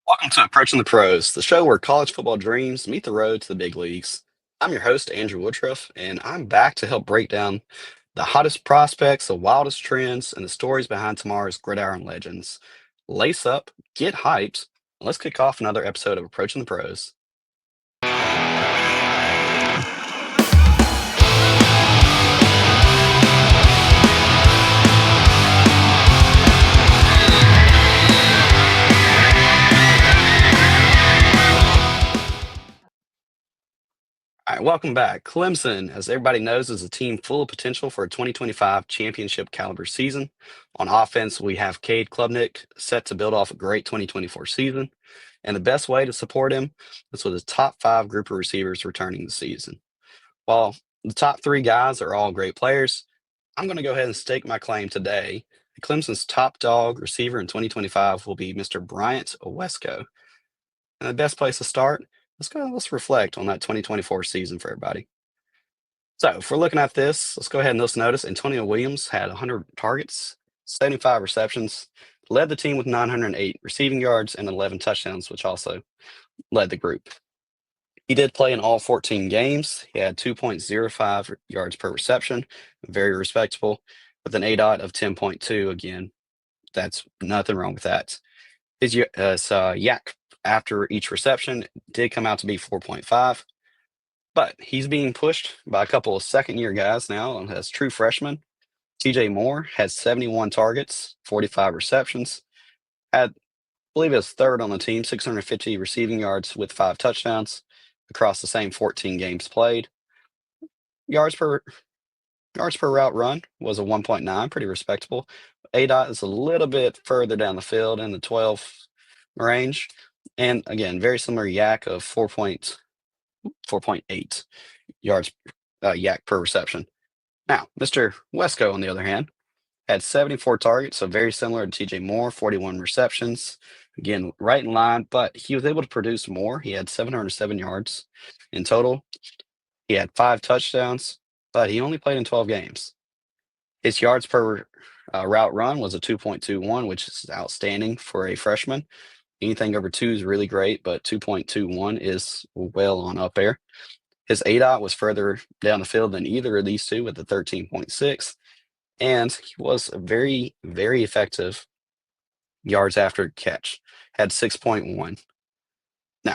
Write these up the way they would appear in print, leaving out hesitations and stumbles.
Welcome to Approaching the Pros, the show where college football dreams meet the road to the big leagues. I'm your host, Andrew Woodruff, and I'm back to help break down the hottest prospects, the wildest trends, and the stories behind tomorrow's gridiron legends. Lace up, get hyped, and let's kick off another episode of Approaching the Pros. All right, welcome back. Clemson, as everybody knows, is a team full of potential for a 2025 championship caliber season. On offense, we have Cade Klubnik set to build off a great 2024 season. And the best way to support him is with his top five group of receivers returning the season. While the top three guys are all great players, I'm going to go ahead and stake my claim today. Clemson's top dog receiver in 2025 will be Mr. Bryant Wesco. And the best place to start, let's reflect on that 2024 season for everybody. So if we're looking at this, let's go ahead and let's notice Antonio Williams had 100 targets, 75 receptions, led the team with 908 receiving yards and 11 touchdowns, which also led the group. He did play in all 14 games. He had 2.05 yards per reception, very respectable, with an ADOT of 10.2. Again, that's nothing wrong with that. His yak after each reception did come out to be 4.5, but he's being pushed by a couple of second-year guys now as true freshmen. TJ Moore has 71 targets, 45 receptions, had, I believe, his third on the team, 650 receiving yards with 5 touchdowns across the same 14 games played. Yards per route run was a 1.9, pretty respectable. ADOT is a little bit further down the field in the 12 range. And again, very similar yak of 4.8 yards yak per reception. Now, Mr. Wesco, on the other hand, had 74 targets, so very similar to TJ Moore, 41 receptions. Again, right in line, but he was able to produce more. He had 707 yards in total. He had 5 touchdowns, but he only played in 12 games. His yards per route run was a 2.21, which is outstanding for a freshman. Anything over 2 is really great, but 2.21 is well on up there. His ADOT was further down the field than either of these two with the 13.6, and he was very, very effective yards after catch, had 6.1. Now,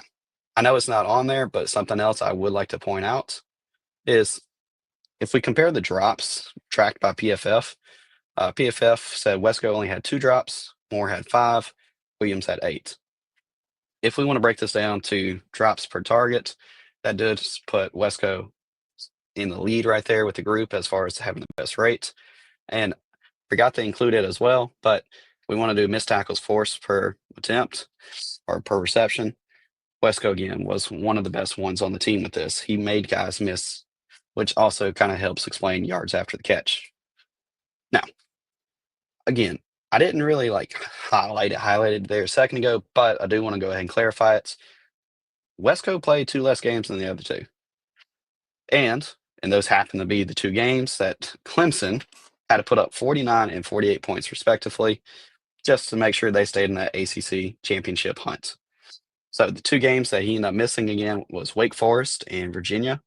I know it's not on there, but something else I would like to point out is if we compare the drops tracked by PFF, PFF said Wesco only had 2 drops, Moore had 5, Williams had 8. If we want to break this down to drops per target, that does put Wesco in the lead right there with the group as far as having the best rate. And forgot to include it as well, but we want to do missed tackles forced per attempt or per reception. Wesco, again, was one of the best ones on the team with this. He made guys miss, which also kind of helps explain yards after the catch. Now, again, I didn't really highlighted there a second ago, but I do want to go ahead and clarify it. Wesco played 2 less games than the other 2. And those happen to be the 2 games that Clemson had to put up 49 and 48 points respectively, just to make sure they stayed in that ACC championship hunt. So the 2 games that he ended up missing again was Wake Forest and Virginia,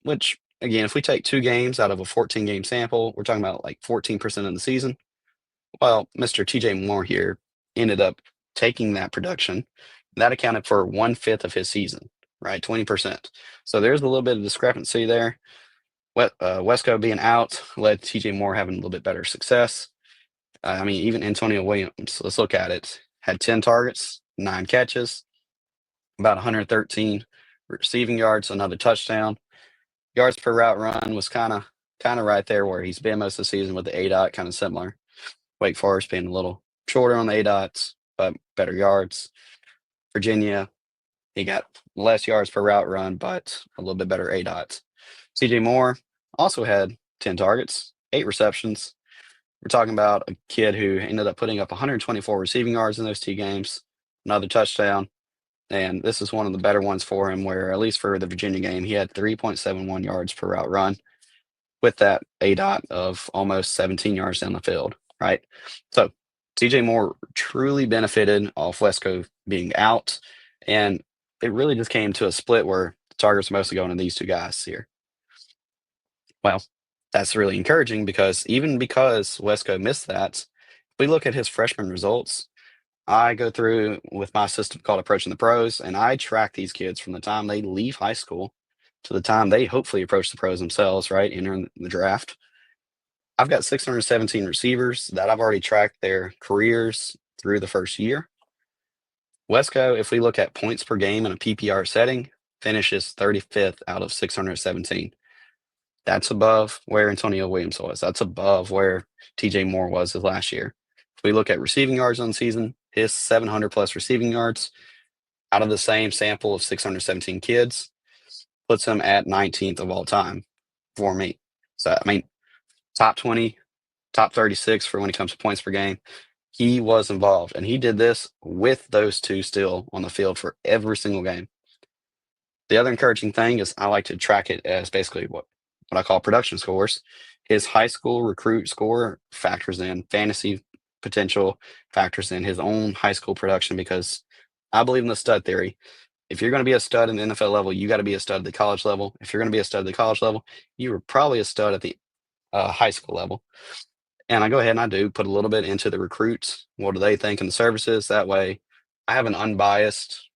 which, again, if we take 2 games out of a 14-game sample, we're talking about like 14% of the season. Well, Mr. TJ Moore here ended up taking that production. That accounted for 1/5 of his season, right? 20%. So there's a little bit of discrepancy there. Wesco being out led TJ Moore having a little bit better success. I mean, even Antonio Williams, let's look at it, had 10 targets, 9 catches, about 113 receiving yards, another touchdown. Yards per route run was kind of right there where he's been most of the season with the ADOT, kind of similar. Wake Forest being a little shorter on the ADOTs, but better yards. Virginia, he got less yards per route run, but a little bit better ADOTs. CJ Moore also had 10 targets, 8 receptions. We're talking about a kid who ended up putting up 124 receiving yards in those 2 games, another touchdown. And this is one of the better ones for him, where at least for the Virginia game, he had 3.71 yards per route run with that ADOT of almost 17 yards down the field, right? So TJ Moore truly benefited off Wesco being out, and it really just came to a split where the targets are mostly going to these two guys here. Well, that's really encouraging because even because Wesco missed that, if we look at his freshman results, I go through with my system called Approaching the Pros, and I track these kids from the time they leave high school to the time they hopefully approach the pros themselves, right? Entering the draft. I've got 617 receivers that I've already tracked their careers through the first year. Wesco, if we look at points per game in a PPR setting, finishes 35th out of 617. That's above where Antonio Williams was. That's above where TJ Moore was his last year. If we look at receiving yards on the season, his 700 plus receiving yards out of the same sample of 617 kids puts him at 19th of all time for me. So, I mean, top 20, top 36 for when it comes to points per game. He was involved, and he did this with those two still on the field for every single game. The other encouraging thing is I like to track it as basically what I call production scores. His high school recruit score factors in fantasy potential, factors in his own high school production because I believe in the stud theory. If you're going to be a stud in the NFL level, you got to be a stud at the college level. If you're going to be a stud at the college level, you were probably a stud at the high school level. And I go ahead and I do put a little bit into the recruits. What do they think in the services? That way, I have an unbiased,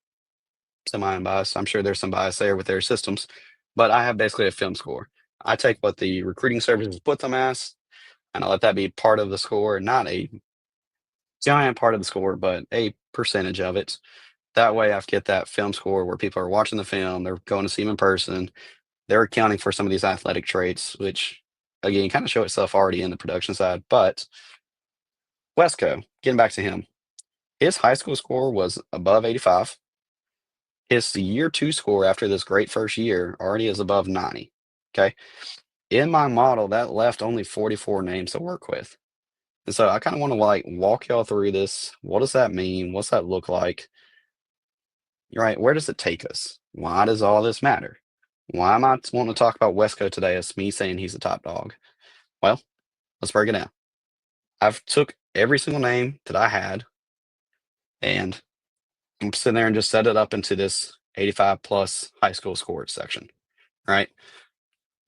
semi-unbiased. I'm sure there's some bias there with their systems, but I have basically a film score. I take what the recruiting services put them as, and I let that be part of the score, not a giant part of the score, but a percentage of it. That way, I get that film score where people are watching the film, they're going to see him in person, they're accounting for some of these athletic traits, which again kind of show itself already in the production side. But Wesco, getting back to him, his high school score was above 85. His year two score after this great first year already is above 90. Okay. In my model, that left only 44 names to work with. And so I kind of want to like walk y'all through this. What does that mean? What's that look like? Right? Where does it take us? Why does all this matter? Why am I wanting to talk about Wesco today as me saying he's a top dog? Well, let's break it down. I've took every single name that I had and I'm sitting there and just set it up into this 85 plus high school scores section, right?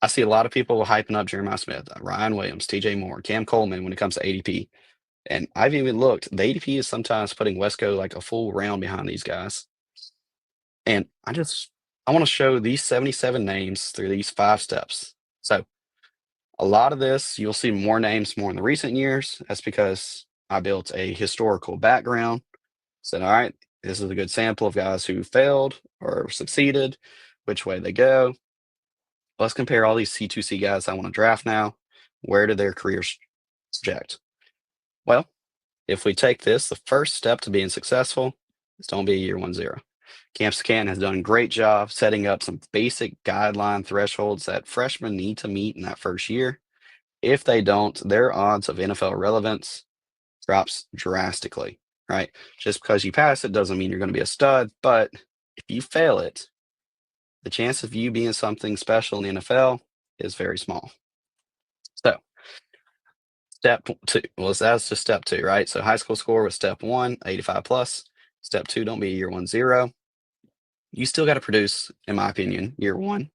I see a lot of people hyping up Jeremiah Smith, Ryan Williams, TJ Moore, Cam Coleman when it comes to ADP. And I've even looked, the ADP is sometimes putting Wesco like a full round behind these guys. And I want to show these 77 names through these 5 steps. So a lot of this, you'll see more names more in the recent years. That's because I built a historical background. Said, all right, this is a good sample of guys who failed or succeeded, which way they go. Let's compare all these C2C guys I want to draft now. Where do their careers project? Well, if we take this, the first step to being successful is don't be a year 1-0. Camp Scan has done a great job setting up some basic guideline thresholds that freshmen need to meet in that first year. If they don't, their odds of NFL relevance drops drastically, right? Just because you pass it doesn't mean you're going to be a stud, but if you fail it, the chance of you being something special in the NFL is very small. So, step 2, well, that's just step 2, right? So, high school score was step 1, 85 plus. Step 2, don't be a year 1-0. You still got to produce, in my opinion, year 1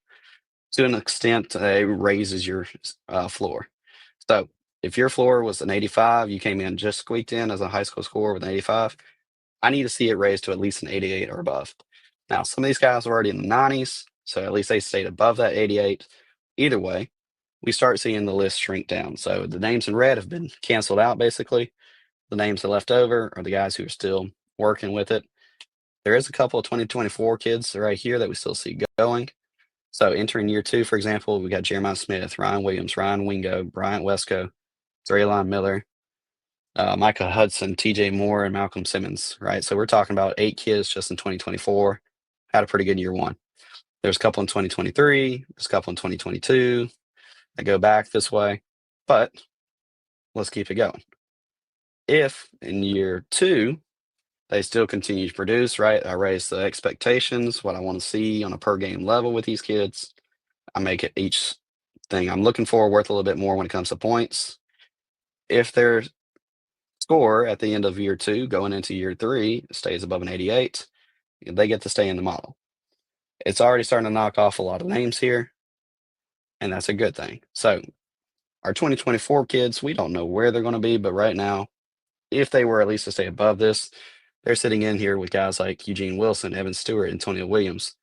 to an extent it raises your floor. So, if your floor was an 85, you came in just squeaked in as a high school score with an 85. I need to see it raised to at least an 88 or above. Now, some of these guys are already in the 90s, so at least they stayed above that 88. Either way, we start seeing the list shrink down. So the names in red have been canceled out, basically. The names that are left over are the guys who are still working with it. There is a couple of 2024 kids right here that we still see going. So entering year 2, for example, we got Jeremiah Smith, Ryan Williams, Ryan Wingo, Bryant Wesco, Draylon Miller, Micah Hudson, TJ Moore, and Malcolm Simmons, right? So we're talking about 8 kids just in 2024. Had a pretty good year 1. There's a couple in 2023. There's a couple in 2022 that go back this way. But let's keep it going. If in year 2, they still continue to produce, right? I raise the expectations, what I want to see on a per game level with these kids. I make it each thing I'm looking for worth a little bit more when it comes to points. If they're score at the end of year 2, going into year 3, stays above an 88, they get to stay in the model. It's already starting to knock off a lot of names here, and that's a good thing. So our 2024 kids, we don't know where they're going to be, but right now, if they were at least to stay above this, they're sitting in here with guys like Eugene Wilson, Evan Stewart, Antonio Williams.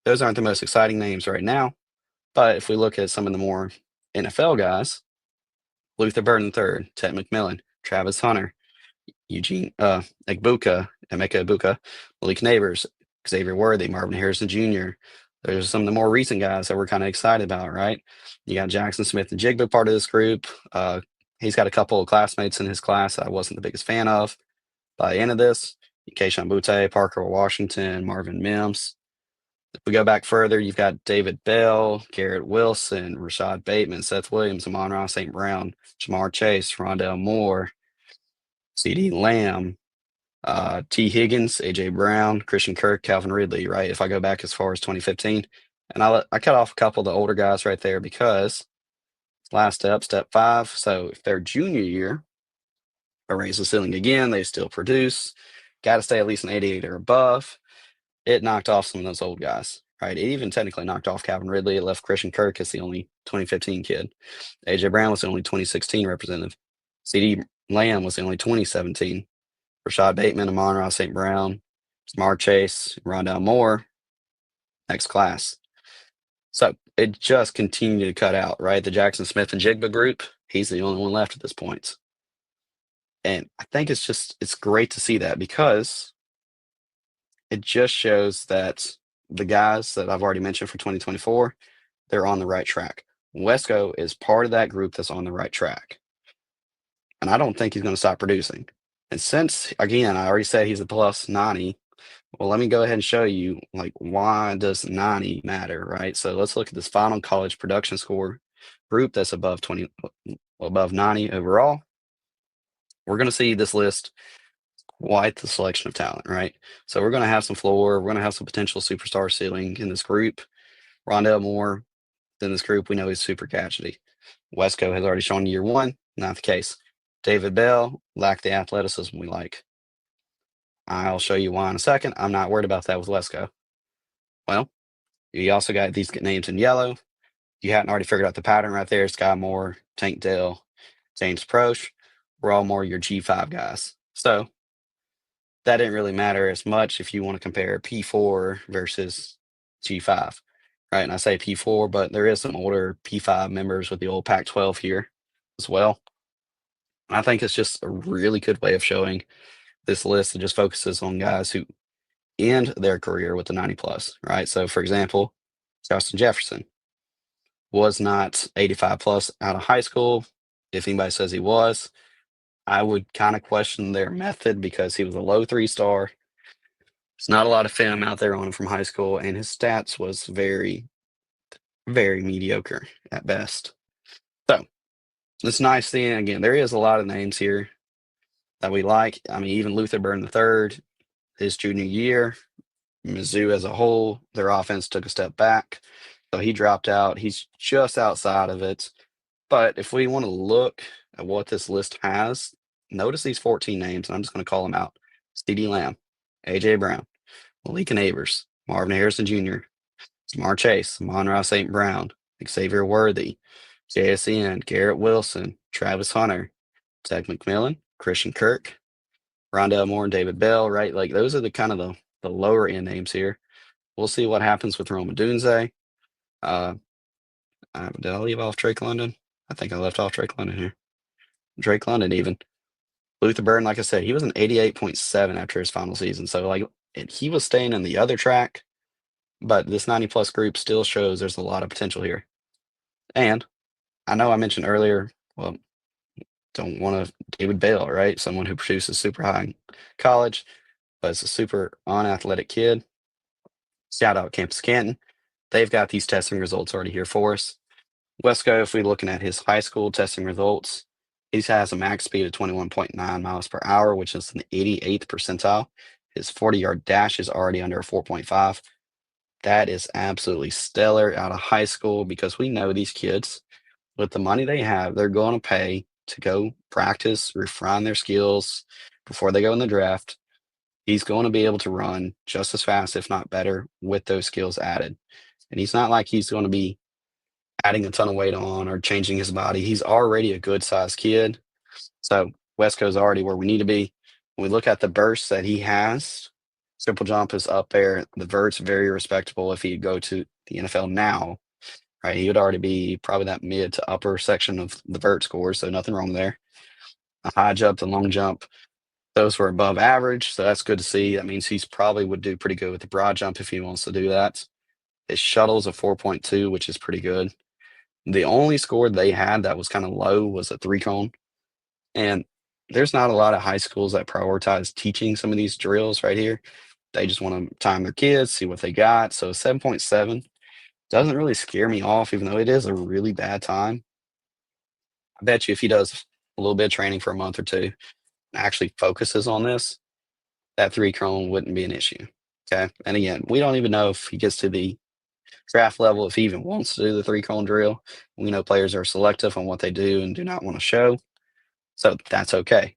Those aren't the most exciting names right now, but if we look at some of the more NFL guys, Luther Burden III, Ted McMillan, Travis Hunter, Eugene Emeka Ibuka, Malik Neighbors, Xavier Worthy, Marvin Harrison Jr. There's some of the more recent guys that we're kind of excited about, right? You got Jackson Smith and Jigba part of this group. He's got a couple of classmates in his class I wasn't the biggest fan of. By the end of this, Keishawn Butte, Parker Washington, Marvin Mims. If we go back further, you've got David Bell, Garrett Wilson, Rashad Bateman, Seth Williams, Amon-Ra St. Brown, Jamar Chase, Rondell Moore, C.D. Lamb, T. Higgins, A.J. Brown, Christian Kirk, Calvin Ridley, right? If I go back as far as 2015. And I cut off a couple of the older guys right there because last step 5. So if their junior year, I raise the ceiling again, they still produce, got to stay at least an 88 or above. It knocked off some of those old guys, right? It even technically knocked off Calvin Ridley. It left Christian Kirk as the only 2015 kid. A.J. Brown was the only 2016 representative. C.D. Lamb was the only 2017. Rashad Bateman, Amon-Ra St. Brown, Jamar Chase, Rondell Moore, next class. So it just continued to cut out, right? The Jackson Smith and Jigba group, he's the only one left at this point. And I think it's great to see that because it just shows that the guys that I've already mentioned for 2024, they're on the right track. Wesco is part of that group that's on the right track. And I don't think he's going to stop producing. And since, again, I already said he's a plus 90, well, let me go ahead and show you, like, why does 90 matter, right? So let's look at this final college production score group that's above 90 overall. We're going to see this list quite the selection of talent, right? So we're going to have some floor. We're going to have some potential superstar ceiling in this group. Rondell Moore, in this group, we know he's super catchy. Wesco has already shown year 1, not the case. David Bell lacked the athleticism we like. I'll show you why in a second. I'm not worried about that with Wesco. Well, you also got these names in yellow. You hadn't already figured out the pattern right there. Sky Moore, Tank Dell, James Proche. We're all more your G5 guys. So that didn't really matter as much if you want to compare P4 versus G5, right? And I say P4, but there is some older P5 members with the old Pac-12 here as well. And I think it's just a really good way of showing this list that just focuses on guys who end their career with the 90 plus, right? So, for example, Justin Jefferson was not 85 plus out of high school. If anybody says he was, I would kind of question their method because he was a low 3-star. There's not a lot of film out there on him from high school, and his stats was very, very mediocre at best. So it's nice seeing, again, there is a lot of names here that we like. I mean, even Luther Burden III, his junior year, Mizzou as a whole, their offense took a step back. So he dropped out. He's just outside of it. But if we want to look at what this list has, notice these 14 names, and I'm just going to call them out. C.D. Lamb, A.J. Brown, Malik Neighbors, Marvin Harrison Jr., Jamar Chase, Amon-Ra St. Brown, Xavier Worthy, JSN, Garrett Wilson, Travis Hunter, Ted McMillan, Christian Kirk, Rondell Moore, and David Bell, right? Like, those are the kind of the lower end names here. We'll see what happens with Rome Odunze. Did I leave off Drake London? I think I left off Drake London here. Drake London even. Luther Burden, like I said, he was an 88.7 after his final season. So, like, he was staying in the other track, but this 90-plus group still shows there's a lot of potential here. And I know I mentioned earlier, well, don't want to David Bell, right? Someone who produces super high in college, but is a super unathletic kid. Shout out Campus Canton. They've got these testing results already here for us. Wesco, if we're looking at his high school testing results, he has a max speed of 21.9 miles per hour, which is an 88th percentile. His 40-yard dash is already under a 4.5. That is absolutely stellar out of high school because we know these kids, with the money they have, they're going to pay to go practice, refine their skills before they go in the draft, he's going to be able to run just as fast, if not better, with those skills added. And he's not like he's going to be adding a ton of weight on or changing his body. He's already a good sized kid. So Wesco's already where we need to be. When we look at the burst that he has, triple jump is up there. The vert's very respectable if he'd go to the NFL now, right? He would already be probably that mid to upper section of the vert scores, so nothing wrong there. A high jump and long jump, those were above average, so that's good to see. That means he's probably would do pretty good with the broad jump if he wants to do that. His shuttle's a 4.2, which is pretty good. The only score they had that was kind of low was a 3-cone. And there's not a lot of high schools that prioritize teaching some of these drills right here. They just want to time their kids, see what they got. So 7.7 doesn't really scare me off, even though it is a really bad time. I bet you if he does a little bit of training for a month or two and actually focuses on this, that 3-cone wouldn't be an issue. Okay. And again, we don't even know if he gets to the draft level, if he even wants to do the 3-cone drill. We know players are selective on what they do and do not want to show. So that's okay.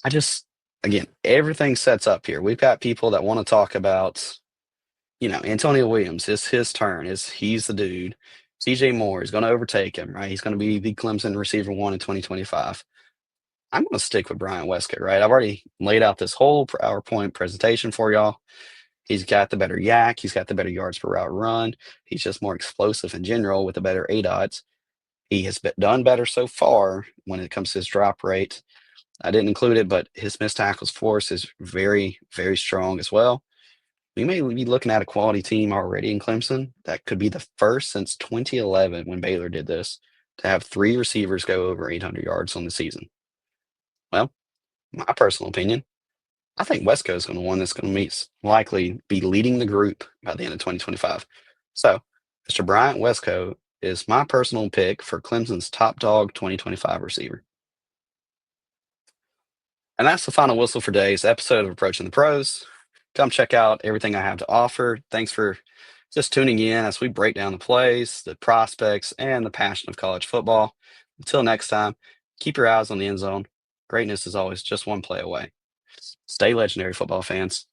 I just, again, everything sets up here. We've got people that want to talk about, Antonio Williams. It's his turn. He's the dude. CJ Moore is going to overtake him, right? He's going to be the Clemson receiver 1 in 2025. I'm going to stick with Bryant Wesco, right? I've already laid out this whole PowerPoint presentation for y'all. He's got the better yak. He's got the better yards per route run. He's just more explosive in general with a better ADOTs. He has done better so far when it comes to his drop rate. I didn't include it, but his missed tackles force is very, very strong as well. We may be looking at a quality team already in Clemson. That could be the first since 2011 when Baylor did this to have 3 receivers go over 800 yards on the season. Well, my personal opinion, I think Wesco is going to one that's going to likely be leading the group by the end of 2025. So, Mr. Bryant Wesco is my personal pick for Clemson's top dog 2025 receiver. And that's the final whistle for today's episode of Approaching the Pros. Come check out everything I have to offer. Thanks for just tuning in as we break down the plays, the prospects, and the passion of college football. Until next time, keep your eyes on the end zone. Greatness is always just one play away. Stay legendary, football fans.